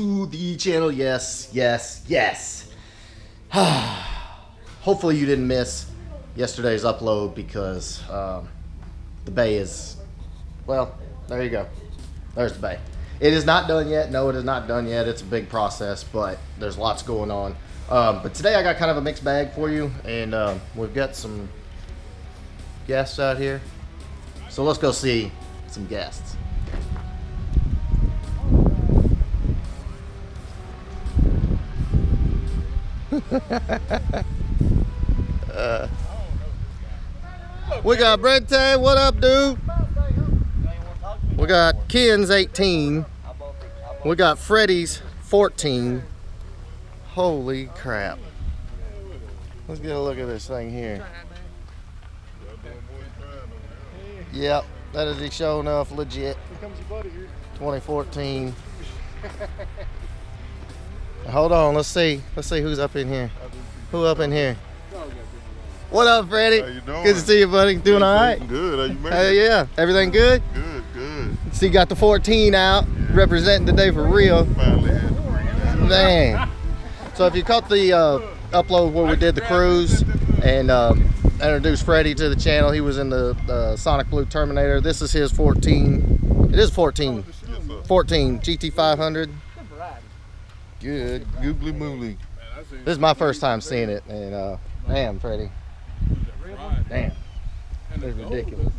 to the channel. Yes. Hopefully you didn't miss yesterday's upload because the bay is, well, there you go. There's the bay. It is not done yet. No, it is not done yet. It's a big process, but there's lots going on. But today I got kind of a mixed bag for you, and we've got some guests out here. So let's go see some guests. We got Brente, what up, dude? We got Ken's 18. We got Freddie's 14. Holy crap. Let's get a look at this thing here. Yep, that is he sure enough legit. 2014. Hold on, let's see who's up in here. Who up in here? What up, Freddie? How you doing? Good to see you, buddy. Doing all right? Good. How you making? Hell yeah. Everything good? Good. So you got the 14 out, representing today for real. Finally had to bring it out. Man. So if you caught the upload where we did the cruise and introduced Freddie to the channel, he was in the Sonic Blue Terminator. This is his 14. It is 14. 14 GT500. Good. Googly moogly. This is my first time seeing it, and damn, Freddie. Damn. It's ridiculous.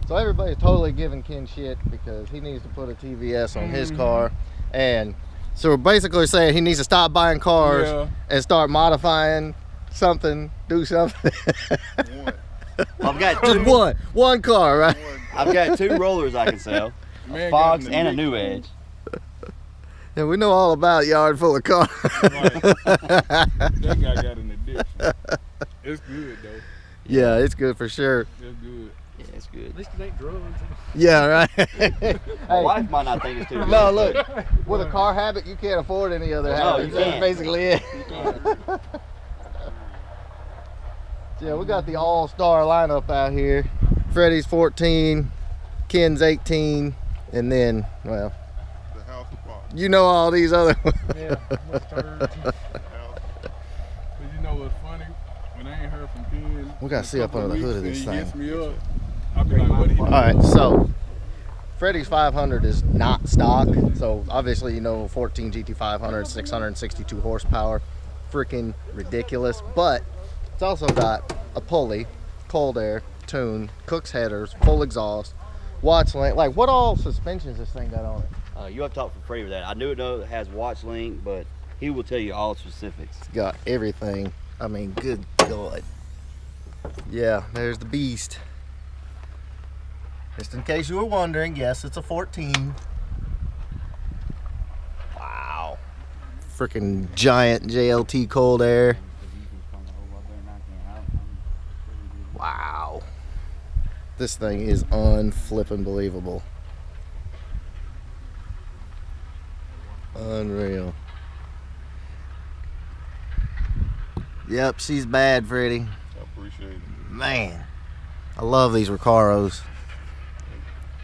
So everybody's totally giving Ken shit because he needs to put a TVS on his car, and so we're basically saying he needs to stop buying cars and start modifying something, do something. I've got just one car, right? I've got 2 rollers I can sell, a Fox and a New Edge. Yeah, we know all about yard full of cars. That guy got an addiction. It's good though. Yeah, it's good for sure. It's good. Yeah, it's good. At least it ain't drugs. Yeah, right. My wife might not think it's too good. No, look, with a car habit, you can't afford any other habits. you can't. That's basically it. You can't. Yeah, we got the all-star lineup out here. Freddie's 14, Ken's 18, and then, well, The house of Fox. you know all these other ones. Yeah. But you know what's funny? When I ain't heard from Ken, We gotta see up under the hood of this he thing. gets me up. I be like, what he All right, so Freddie's 500 is not stock. So obviously, you know, 14 GT500, 662 horsepower, freaking ridiculous. But it's also got a pulley, cold air, tune, Cook's headers, full exhaust, watch link. Like, what all suspensions this thing got on it? You have to talk for Freddie with that. I do know it has watch link, but he will tell you all specifics. It's got everything. I mean, good God. Yeah, there's the beast. Just in case you were wondering, yes, it's a 14. Wow. Freaking giant JLT cold air. Wow. This thing is unflippin' believable. Unreal. Yep, she's bad, Freddie. I appreciate it. Man, I love these Recaros.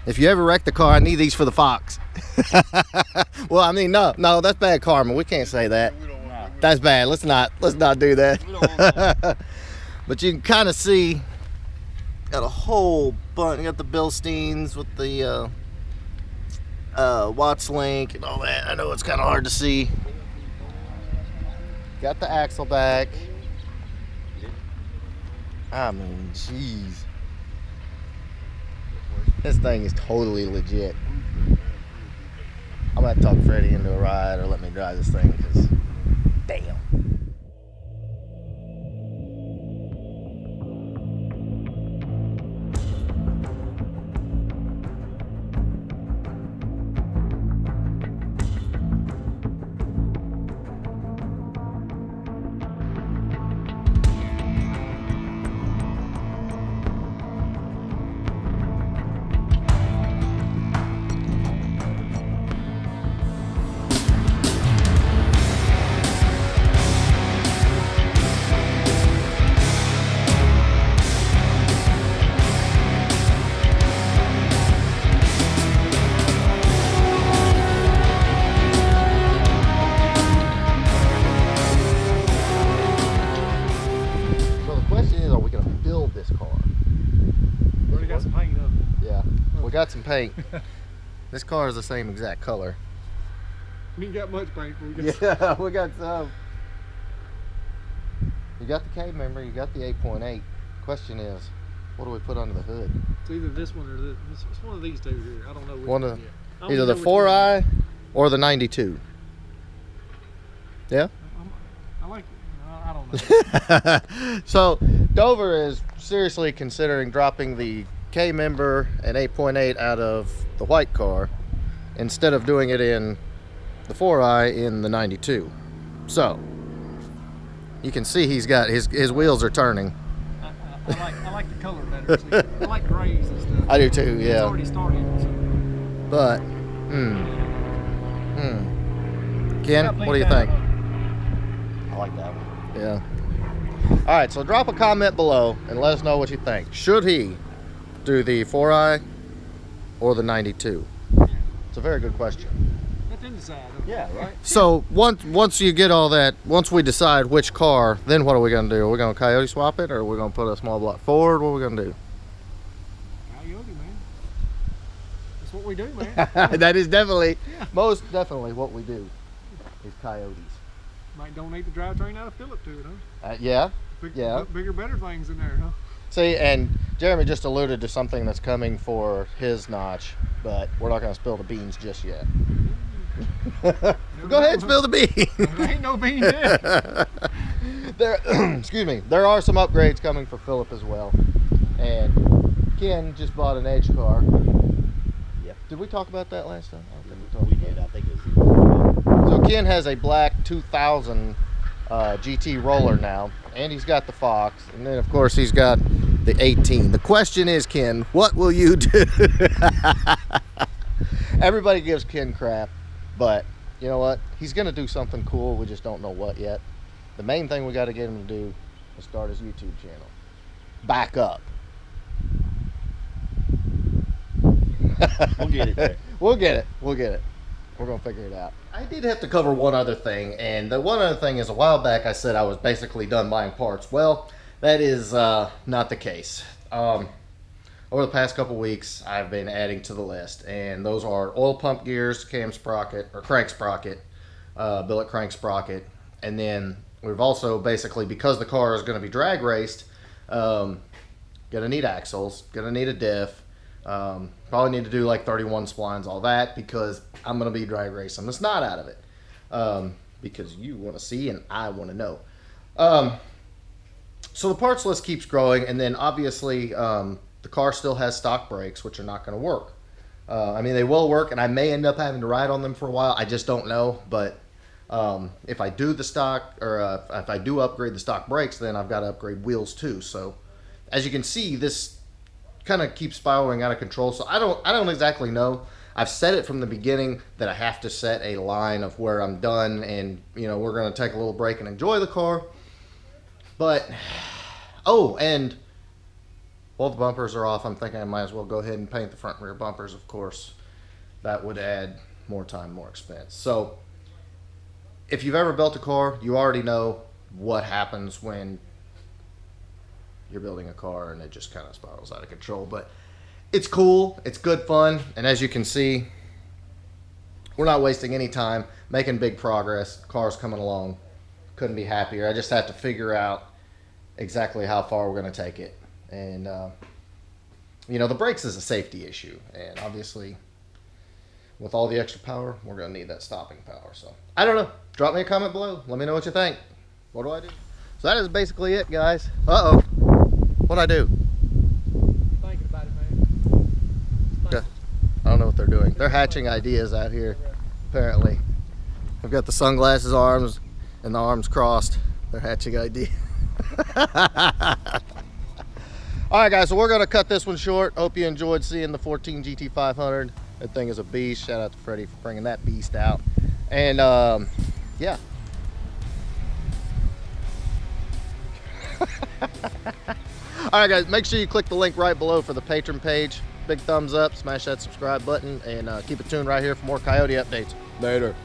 If you ever wreck the car, I need these for the Fox. Well, I mean, no, that's bad karma. We can't say that. That's bad. Let's not do that. But you can kind of see, got a whole bunch. You got the Bilsteins with the Watts link and all that. I know it's kind of hard to see. Got the axle back. I mean, jeez. This thing is totally legit. I'm gonna talk Freddie into a ride or let me drive this thing because damn. paint. This car is the same exact color. We ain't got much paint. Yeah, we got some. You got the K member, you got the 8.8. Question is, what do we put under the hood? It's either this one or this. It's one of these two here. I don't know which One one of yet. I don't either know the which one 4i or the 92. Yeah? I like it. I don't know. So Dover is seriously considering dropping the K member and 8.8 out of the white car instead of doing it in the 4i in the 92. So you can see he's got his wheels are turning. I like the color better. See? I like grays and stuff. I do too, It's yeah. already started. So. But Ken, what do you think? I like that one. Yeah. All right, so drop a comment below and let us know what you think. Should he do the 4i or the 92? It's a very good question. Let them decide. Yeah, right. So once you get all that, once we decide which car, then what are we gonna do? Are we gonna coyote swap it, or are we gonna put a small block forward? What are we gonna do? Coyote, man. That's what we do, man. That is definitely, Yeah. most definitely what we do. Is coyotes. Might donate the drivetrain out of Phillip to it, huh? Yeah. Big, Yeah. Bigger, better things in there, huh? See, and Jeremy just alluded to something that's coming for his notch, but we're not gonna spill the beans just yet. Go ahead and spill the beans. There ain't no bean there. There, excuse me. There are some upgrades coming for Philip as well, and Ken just bought an Edge car. Yep. Did we talk about that last time? I don't think we talked We about did. it. I think it was. So Ken has a black 2000 GT roller now, and he's got the Fox, and then of course he's got the 18. The question is, Ken, what will you do? Everybody gives Ken crap, but you know what? He's gonna do something cool. We just don't know what yet. The main thing we got to get him to do is start his YouTube channel. Back up. We'll get it there. We'll get it. We'll get it. We're going to figure it out. I did have to cover one other thing, and the one other thing is a while back I said I was basically done buying parts. Well, that is not the case. Over the past couple weeks, I've been adding to the list, and those are oil pump gears, cam sprocket, or crank sprocket, billet crank sprocket, and then we've also basically, because the car is going to be drag raced, going to need axles, going to need a diff, probably need to do like 31 splines, all that, because I'm going to be drag racing the snot out of it, because you want to see and I want to know. So the parts list keeps growing, and then obviously the car still has stock brakes, which are not going to work. I mean, they will work, and I may end up having to ride on them for a while. I just don't know, but if I do the stock, or if I do upgrade the stock brakes, then I've got to upgrade wheels too. So as you can see, this kind of keeps spiraling out of control. So I don't exactly know. I've said it from the beginning that I have to set a line of where I'm done, and you know, we're going to take a little break and enjoy the car. But oh, and while the bumpers are off, I'm thinking I might as well go ahead and paint the front and rear bumpers. Of course, that would add more time, more expense. So if you've ever built a car, you already know what happens when you're building a car and it just kind of spirals out of control. But it's cool, it's good fun, and as you can see, we're not wasting any time, making big progress. The car's coming along. Couldn't be happier. I just have to figure out exactly how far we're going to take it. And you know, the brakes is a safety issue, and obviously with all the extra power, we're going to need that stopping power. So I don't know. Drop me a comment below. Let me know what you think. What do I do? So that is basically it, guys. Uh-oh. What'd I do? Thinking about it, man. Yeah. I don't know what they're doing. They're hatching ideas out here, apparently. I've got the sunglasses arms and the arms crossed. They're hatching ideas. All right, guys, so we're going to cut this one short. Hope you enjoyed seeing the 14 GT500. That thing is a beast. Shout out to Freddie for bringing that beast out. And, yeah. All right, guys, make sure you click the link right below for the Patreon page. Big thumbs up, smash that subscribe button, and keep it tuned right here for more Coyote updates. Later.